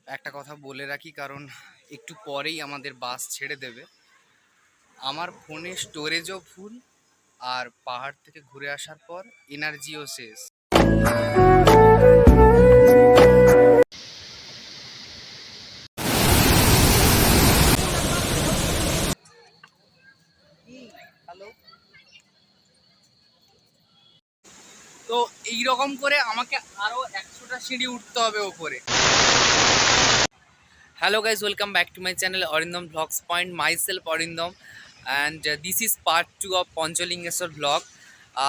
একটা কথা বলে রাখি, কারণ একটু পরেই আমাদের বাস ছেড়ে দেবে। আমার ফোনে স্টোরেজও ফুল, আর পাহাড় থেকে ঘুরে আসার পর এনার্জিও শেষ। হ্যালো। তো এইরকম করে আমাকে আরো 100টা সিঁড়ি উঠতে হবে ওপরে। Hello guys, welcome back to my channel Arindam Vlogs Point. Myself Arindam, and this is part 2 of Panchalingeshwar vlog.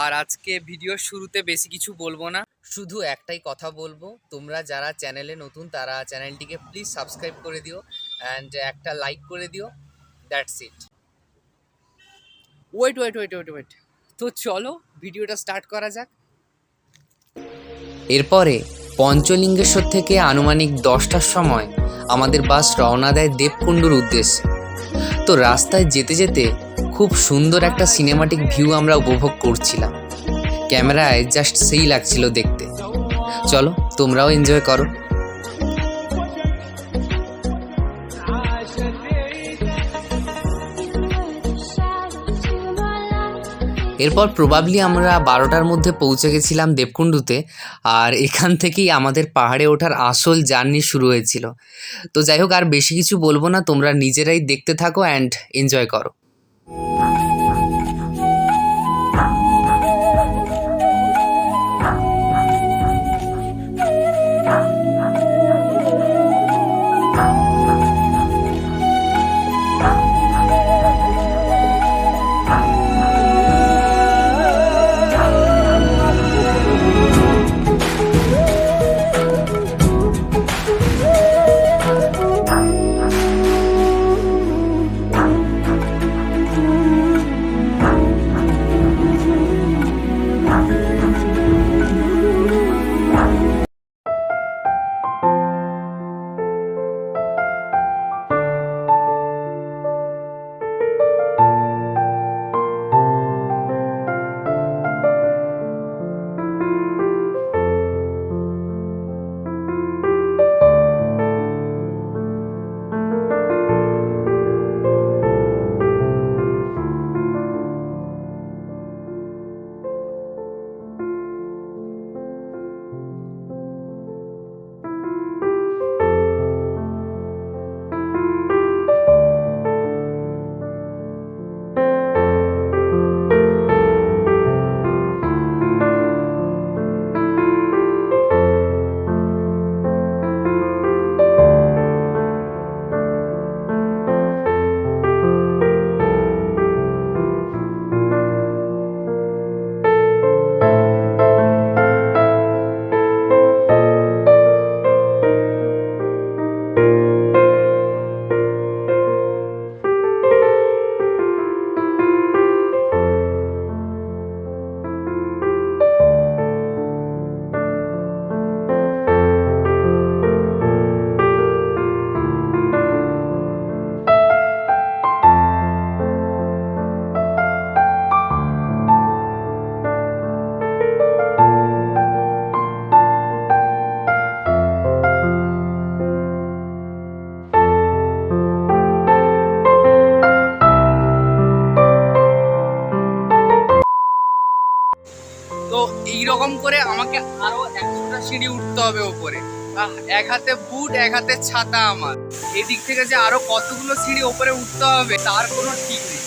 আর আজকে ভিডিওর শুরুতে বেশি কিছু বলবো না, শুধু একটাই কথা বলবো, তোমরা যারা চ্যানেলে নতুন তারা চ্যানেলটিকে প্লিজ সাবস্ক্রাইব করে দিও অ্যান্ড একটা লাইক করে দিও। That's it. ওয়েট, তো চলো ভিডিওটা স্টার্ট করা যাক। এরপরে পঞ্চলিঙ্গেশ্বর থেকে আনুমানিক 10টার সময় আমাদের বাস রওনা দেয় দেবকুণ্ডুর উদ্দেশ্যে। তো রাস্তায় যেতে যেতে খুব সুন্দর একটা সিনেমাটিক ভিউ আমরা উপভোগ করছিলাম। ক্যামেরায় জাস্ট সেই লাগছিল দেখতে। চলো তোমরাও এনজয় করো। এরপর প্রবাবলি আমরা 12টার মধ্যে পৌঁছে গেছিলাম দেবকুণ্ডুতে, আর এখান থেকেই আমাদের পাহাড়ে ওঠার আসল জার্নি শুরু হয়েছিল। তো যাই হোক, আর বেশি কিছু বলবো না, তোমরা নিজেরাই দেখতে থাকো অ্যান্ড এনজয় করো। তো এইরকম করে আমাকে আরো 100টা সিঁড়ি উঠতে হবে ওপরে। এক হাতে বুট, এক হাতে ছাতা। আমার এদিক থেকে যে আরো কতগুলো সিঁড়ি ওপরে উঠতে হবে তার কোনো ঠিক নেই।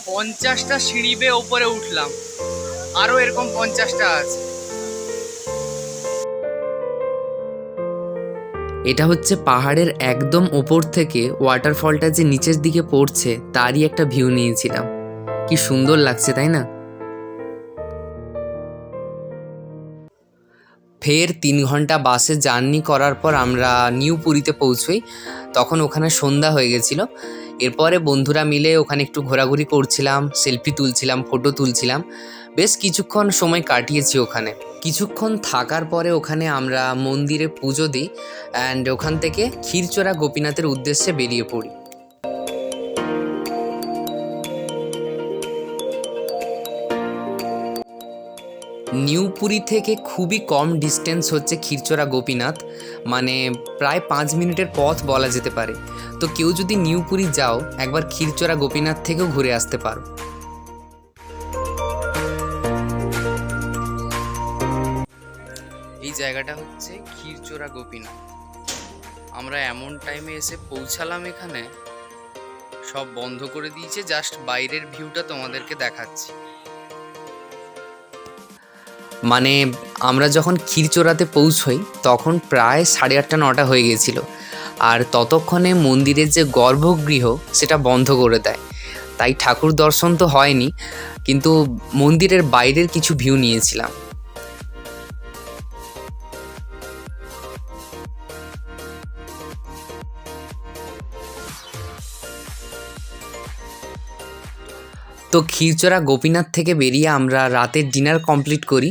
পঞ্চাশটা সিঁড়ি বেয়ে ওপরে উঠলাম, আরো এরকম 50টা আছে। এটা হচ্ছে পাহাড়ের একদম ওপর থেকে ওয়াটারফলটা যে নিচের দিকে পড়ছে তারই একটা ভিউ নিয়েছিলাম। কি সুন্দর লাগছে, তাই না? ফের 3 ঘন্টা বাসে জার্নি করার পর আমরা নিউ পুরীতে পৌঁছই। তখন ওখানে সন্ধ্যা হয়ে গেছিলো। এরপরে বন্ধুরা মিলে ওখানে একটু ঘোরাঘুরি করছিলাম, সেলফি তুলছিলাম, ফটো তুলছিলাম। বেশ কিছুক্ষণ সময় কাটিয়েছি ওখানে। কিছুক্ষণ থাকার পরে ওখানে আমরা মন্দিরে পুজো দিই অ্যান্ড ওখান থেকে ক্ষীরচোরা গোপীনাথের উদ্দেশ্যে বেরিয়ে পড়ি। নিউপুরি থেকে খুবই কম ডিস্টেন্স হচ্ছে ক্ষীরচোরা গোপীনাথ, মানে প্রায় 5 মিনিটের পথ বলা যেতে পারে। তো কেউ যদি নিউপুরি যাও, একবার ক্ষীরচোরা গোপীনাথ থেকেও ঘুরে আসতে পারো। এই জায়গাটা হচ্ছে ক্ষীরচোরা গোপীনাথ। আমরা এমন টাইমে এসে পৌঁছালাম, এখানে সব বন্ধ করে দিয়েছে, জাস্ট বাইরের ভিউটা তোমাদেরকে দেখাচ্ছি। মানে আমরা যখন ক্ষীরচোরাতে পৌঁছই তখন প্রায় 8:30-9টা হয়ে গেছিলো, আর ততক্ষণে মন্দিরের যে গর্ভগৃহ সেটা বন্ধ করে দেয়, তাই ঠাকুর দর্শন তো হয়নি, কিন্তু মন্দিরের বাইরের কিছু ভিউ নিয়েছিলাম। তো ক্ষীরচোরা গোপীনাথ থেকে বেরিয়ে আমরা রাতের ডিনার কমপ্লিট করি,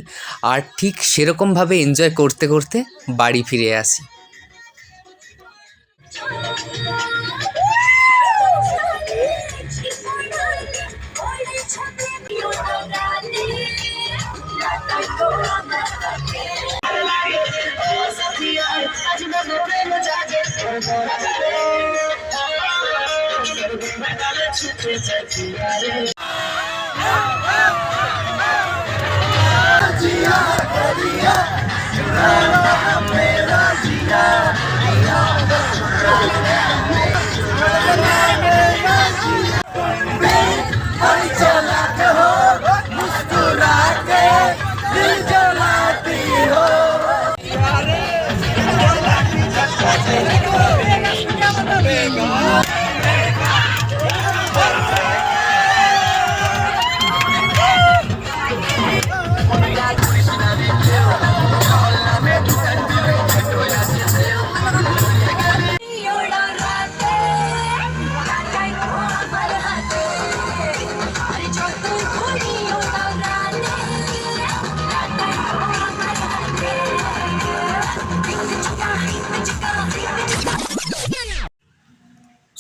আর ঠিক সেরকমভাবে এনজয় করতে করতে বাড়ি ফিরে আসি।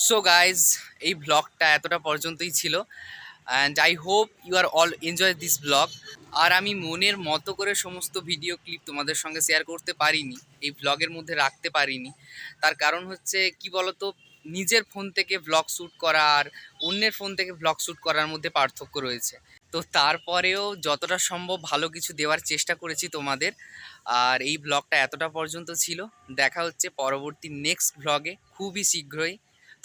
সো গাইজ, এই ব্লগটা এতটা পর্যন্তই ছিল, and I hope you are all enjoy this blog. আর আমি মনের মতো করে সমস্ত ভিডিও ক্লিপ তোমাদের সঙ্গে শেয়ার করতে পারিনি, এই ব্লগের মধ্যে রাখতে পারিনি। তার কারণ হচ্ছে কি বলতো, নিজের ফোন থেকে ব্লগ শ্যুট করা আর অন্যের ফোন থেকে ব্লগ শ্যুট করার মধ্যে পার্থক্য রয়েছে। তো তারপরেও যতটা সম্ভব ভালো কিছু দেওয়ার চেষ্টা করেছি তোমাদের। আর এই ব্লগটা এতটা পর্যন্ত ছিল। দেখা হচ্ছে পরবর্তী নেক্সট ব্লগে খুবই শীঘ্রই।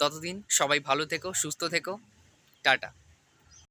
ততদিন সবাই ভালো থেকো, সুস্থ থেকো, টাটা।